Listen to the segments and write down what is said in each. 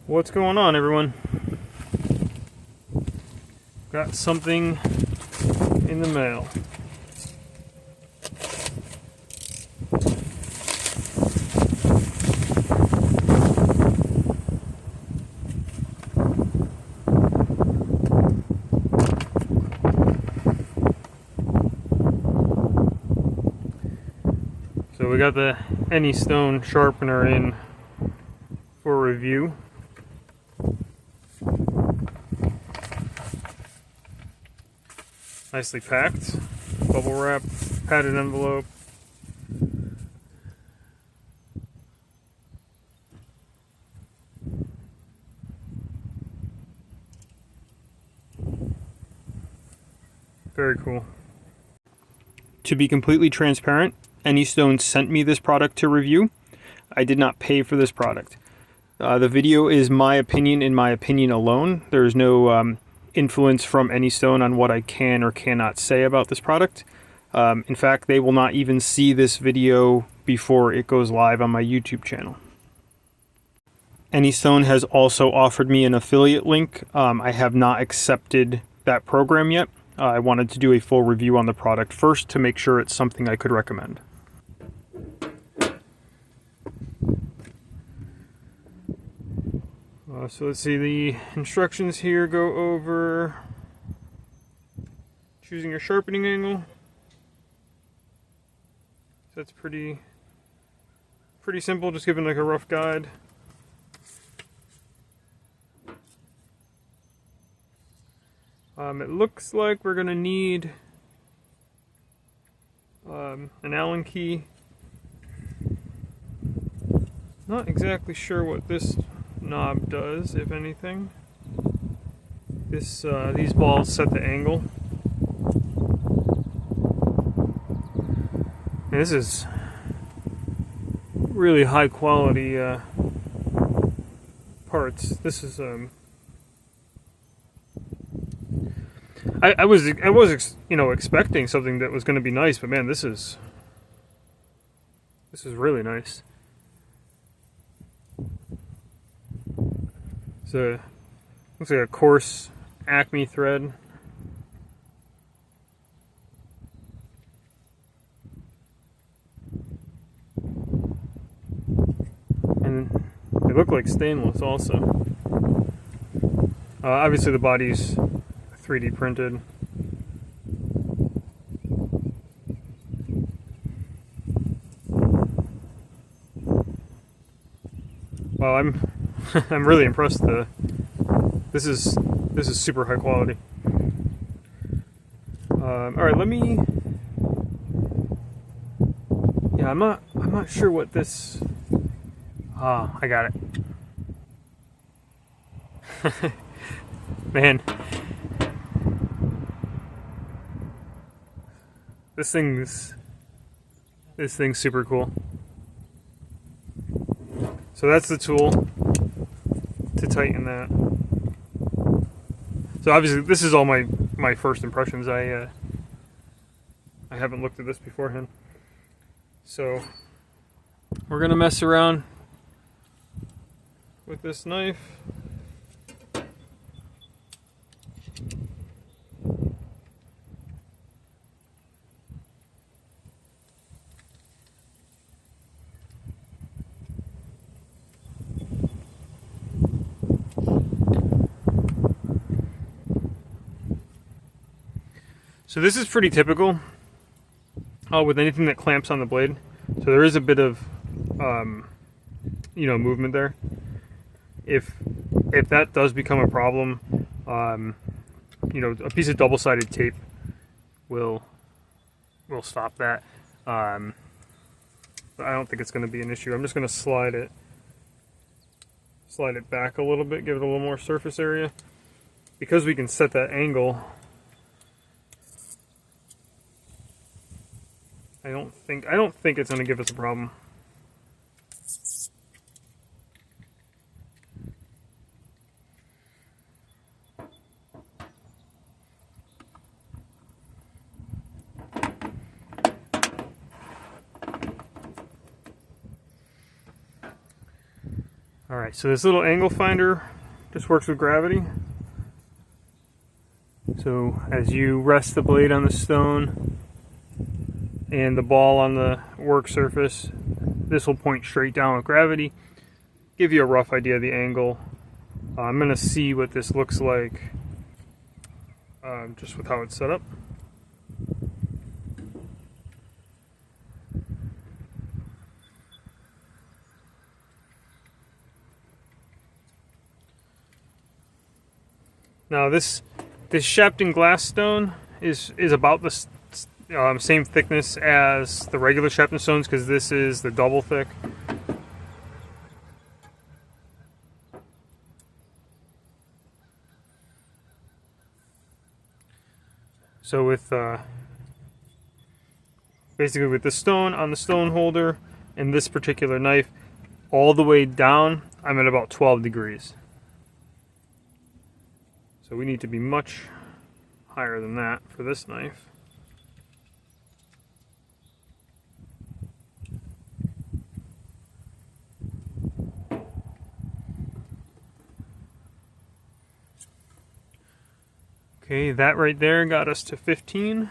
What's going on, everyone? Got something in the mail. So we got the Anystone sharpener in for review. Nicely packed, bubble wrap, padded envelope. Very cool. To be completely transparent, Anystone sent me this product to review. I did not pay for this product. The video is my opinion, in my opinion alone. There is no influence from Anystone on what I can or cannot say about this product. In fact, they will not even see this video before it goes live on my YouTube channel. Anystone has also offered me an affiliate link. I have not accepted that program yet. I wanted to do a full review on the product first to make sure it's something I could recommend. So let's see, the instructions here go over choosing your sharpening angle. So that's pretty simple, just giving like a rough guide. It looks like we're gonna need an Allen key. Not exactly sure what this knob does, if anything. These balls set the angle. And this is really high quality parts. This is I was expecting something that was going to be nice, but man, this is really nice. So looks like a coarse Acme thread. And they look like stainless also. Obviously the body's 3D printed. Well, I'm really impressed. This is super high quality. All right, let me. Yeah, I'm not sure what this. Ah, I got it. Man, this thing's super cool. So that's the tool to tighten that. So obviously this is all my first impressions. I haven't looked at this beforehand. So we're gonna mess around with this knife. So this is pretty typical with anything that clamps on the blade. So there is a bit of movement there. If that does become a problem, a piece of double-sided tape will stop that. But I don't think it's going to be an issue. I'm just going to slide it back a little bit, give it a little more surface area, because we can set that angle. I don't think it's going to give us a problem. Alright, so this little angle finder just works with gravity. So as you rest the blade on the stone and the ball on the work surface, this will point straight down with gravity, give you a rough idea of the angle. I'm going to see what this looks like just with how it's set up. Now this Shapton glass stone is about the same thickness as the regular Shapton stones, because this is the double thick. So with basically with the stone on the stone holder and this particular knife, all the way down, I'm at about 12 degrees. So we need to be much higher than that for this knife. Okay, that right there got us to 15.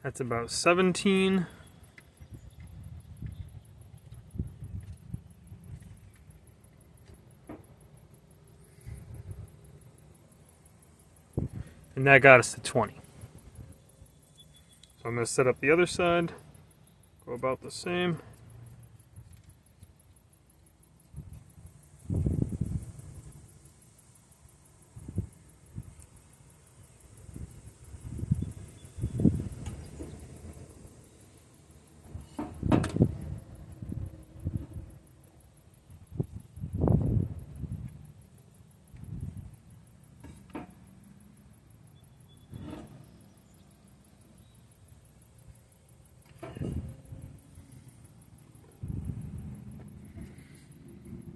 That's about 17. And that got us to 20. So I'm going to set up the other side, go about the same.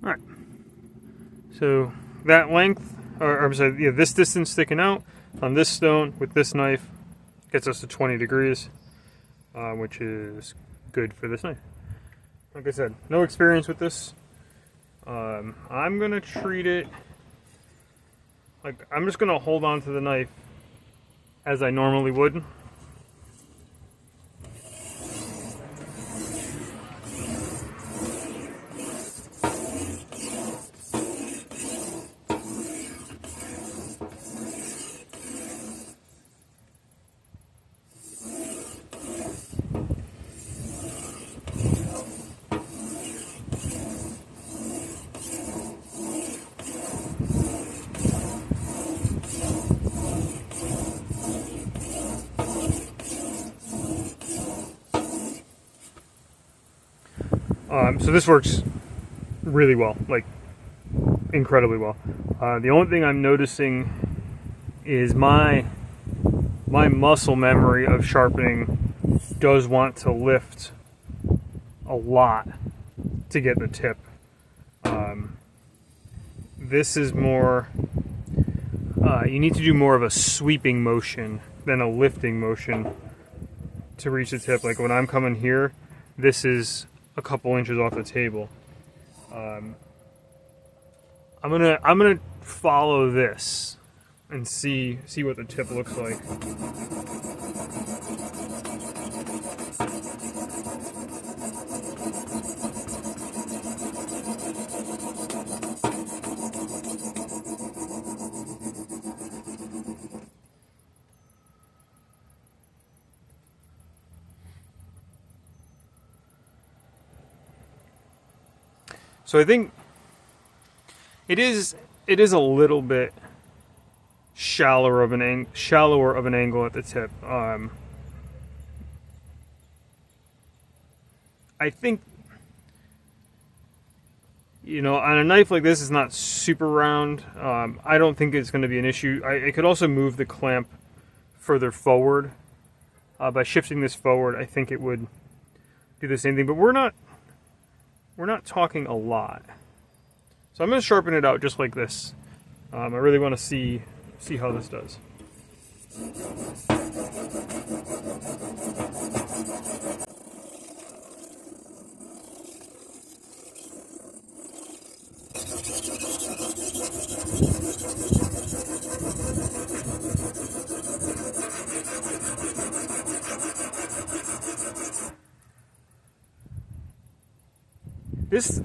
Alright, so that length, or I'm sorry, yeah, this distance sticking out on this stone with this knife gets us to 20 degrees, which is good for this knife. Like I said, no experience with this. I'm going to treat it like I'm just going to hold on to the knife as I normally would. So this works really well, like incredibly well. The only thing I'm noticing is my muscle memory of sharpening does want to lift a lot to get the tip. This is more, you need to do more of a sweeping motion than a lifting motion to reach the tip. Like when I'm coming here, this is a couple inches off the table. I'm gonna follow this and see what the tip looks like. So I think it is a little bit shallower of an angle at the tip. I think, you know, on a knife like this, it's not super round. I don't think it's going to be an issue. I could also move the clamp further forward. By shifting this forward, I think it would do the same thing. But we're not talking a lot. So I'm going to sharpen it out just like this. I really want to see see how this does.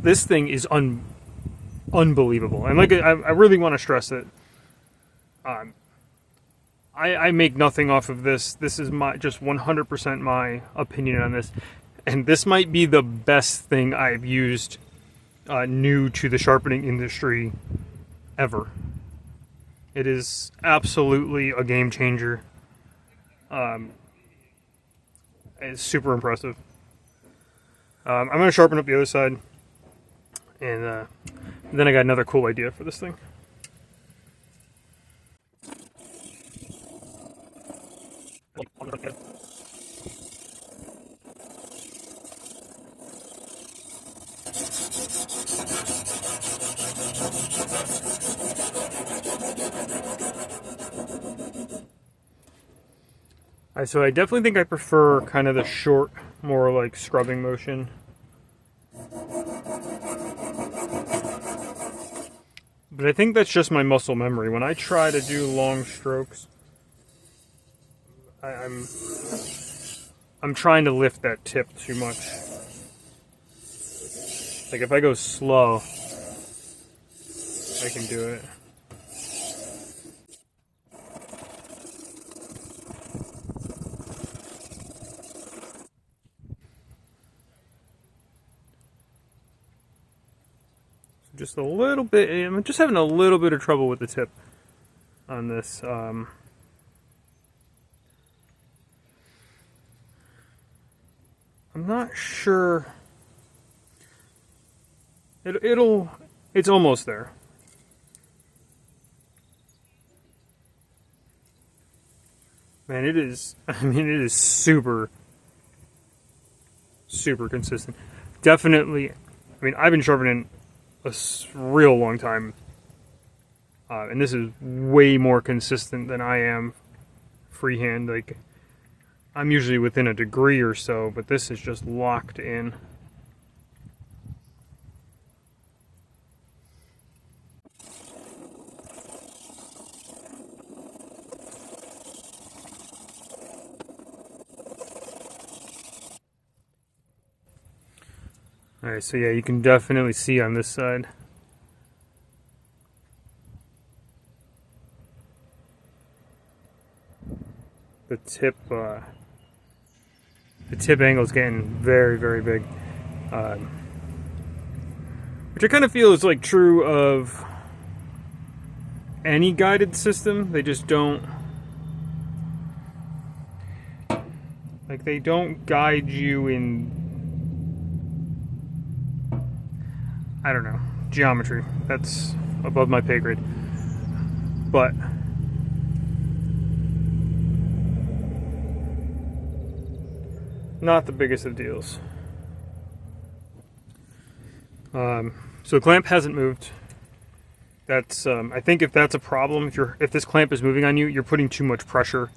This thing is unbelievable, and like I really want to stress that I make nothing off of this. This is my just 100% my opinion on this, and this might be the best thing I've used new to the sharpening industry ever. It is absolutely a game changer. It's super impressive. I'm going to sharpen up the other side, and then I got another cool idea for this thing. So I definitely think I prefer kind of the short, more like scrubbing motion. But I think that's just my muscle memory. When I try to do long strokes, I'm trying to lift that tip too much. Like if I go slow, I can do it. Just a little bit. I'm just having a little bit of trouble with the tip on this. I'm not sure. It's almost there. Man, it is. I mean, it is super consistent. Definitely. I mean, I've been sharpening a real long time, and this is way more consistent than I am freehand. Like I'm usually within a degree or so, but this is just locked in. Alright, so yeah, you can definitely see on this side. The tip angle is getting very big. Which I kind of feel is like true of any guided system. They just don't, like they don't guide you in, I don't know, geometry. That's above my pay grade. But not the biggest of deals. So the clamp hasn't moved. That's I think if that's a problem, if this clamp is moving on you, you're putting too much pressure.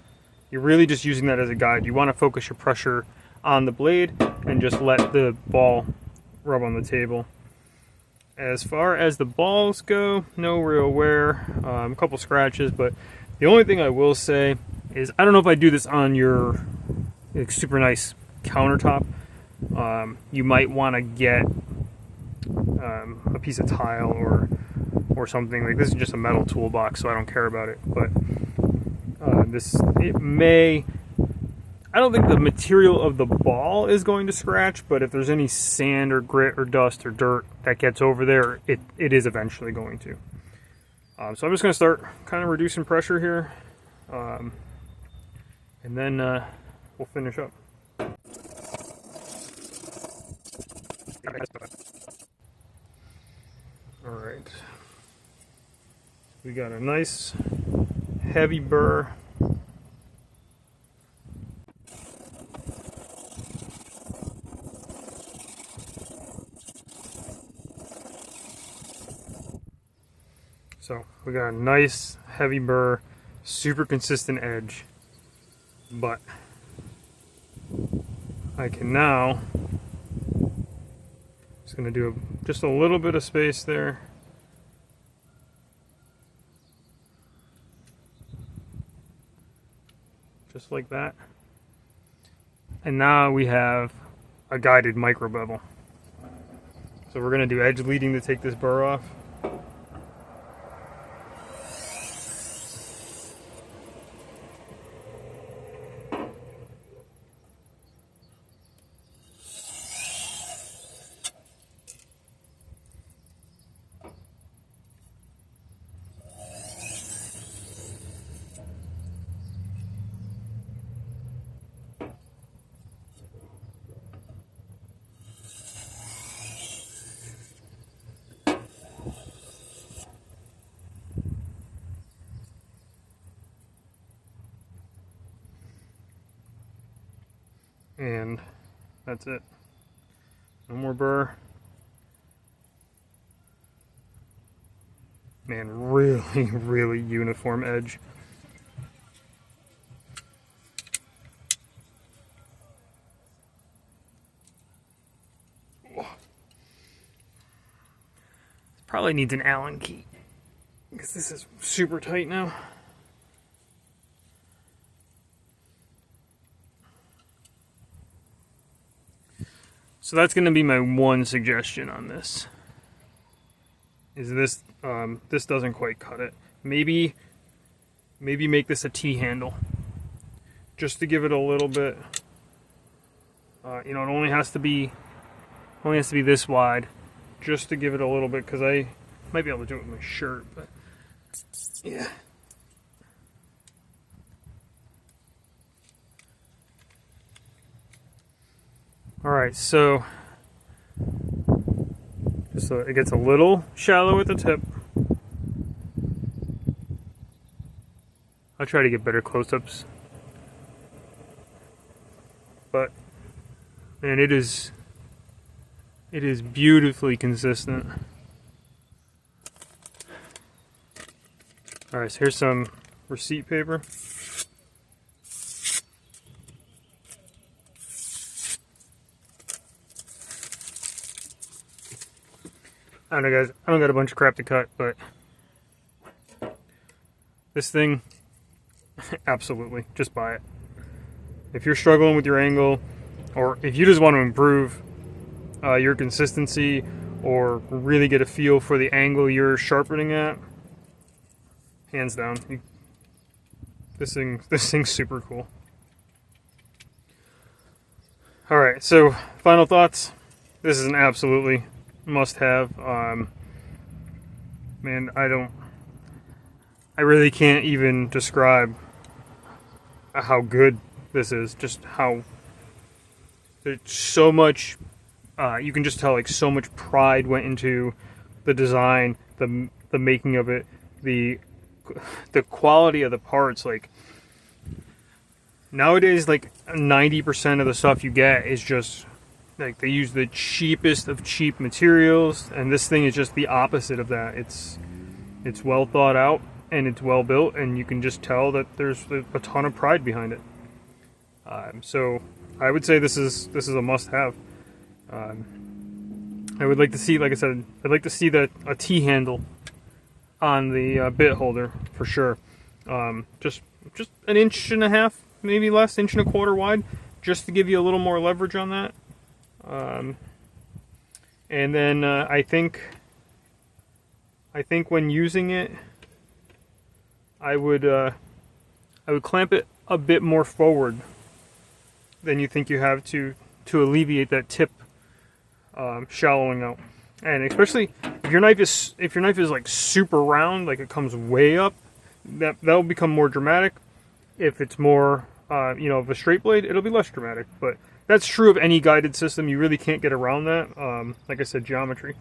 You're really just using that as a guide. You want to focus your pressure on the blade and just let the ball rub on the table. As far as the balls go, no real wear, a couple scratches, but the only thing I will say is I don't know if I do this on your super nice countertop. You might want to get a piece of tile or something. Like this is just a metal toolbox, so I don't care about it. But I don't think the material of the ball is going to scratch, but if there's any sand or grit or dust or dirt that gets over there, it is eventually going to. So I'm just going to start kind of reducing pressure here, and then we'll finish up. Alright, we got a nice heavy burr. So we got a nice heavy burr, super consistent edge, but I can now, just going to do just a little bit of space there. Just like that. And now we have a guided micro bevel. So we're going to do edge leading to take this burr off. And that's it. No more burr. Man, really, really uniform edge. Probably needs an Allen key, because this is super tight now. So that's going to be my one suggestion on this. Is this this doesn't quite cut it. Maybe make this a T-handle, just to give it a little bit. You know, it only has to be this wide, just to give it a little bit, because I might be able to do it with my shirt, but yeah. Alright, so it gets a little shallow at the tip. I'll try to get better close-ups. But man, it is beautifully consistent. Alright, so here's some receipt paper. I don't know, guys, I don't got a bunch of crap to cut, but this thing, absolutely, just buy it. If you're struggling with your angle, or if you just want to improve your consistency, or really get a feel for the angle you're sharpening at, hands down, this thing's super cool. Alright, so final thoughts. This is an absolutely must-have. Man, I really can't even describe how good this is. Just how there's so much. You can just tell, like, so much pride went into the design, the making of it, the quality of the parts. Like, nowadays, like 90% of the stuff you get is just like they use the cheapest of cheap materials, and this thing is just the opposite of that. It's well thought out and it's well built, and you can just tell that there's a ton of pride behind it. So I would say this is a must-have. I would like to see, like I said, I'd like to see a T handle on the bit holder for sure. Just an inch and a half, maybe less, inch and a quarter wide, just to give you a little more leverage on that. And then I think when using it, I would clamp it a bit more forward than you think you have to alleviate that tip shallowing out. And especially if your knife is like super round, like it comes way up, that'll become more dramatic. If it's more of a straight blade, it'll be less dramatic. But that's true of any guided system. You really can't get around that. Like I said, geometry.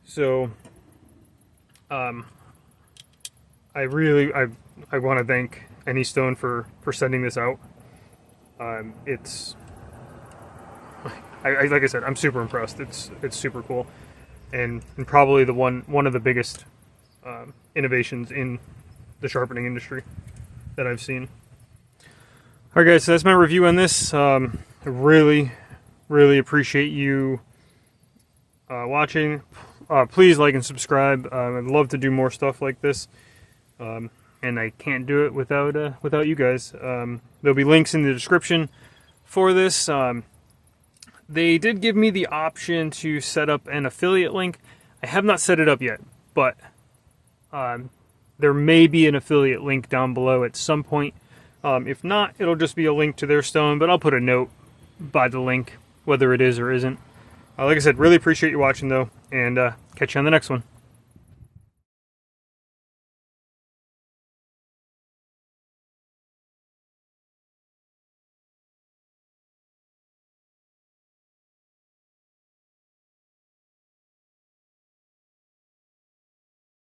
So I want to thank Anystone for sending this out. It's like I said, I'm super impressed. It's super cool, and probably one of the biggest innovations in the sharpening industry that I've seen. Alright guys, so that's my review on this. I really appreciate you watching. Please like and subscribe. I'd love to do more stuff like this. And I can't do it without you guys. There'll be links in the description for this. They did give me the option to set up an affiliate link. I have not set it up yet, but there may be an affiliate link down below at some point. If not, it'll just be a link to their stone, but I'll put a note by the link, whether it is or isn't. Like I said, really appreciate you watching though, and catch you on the next one.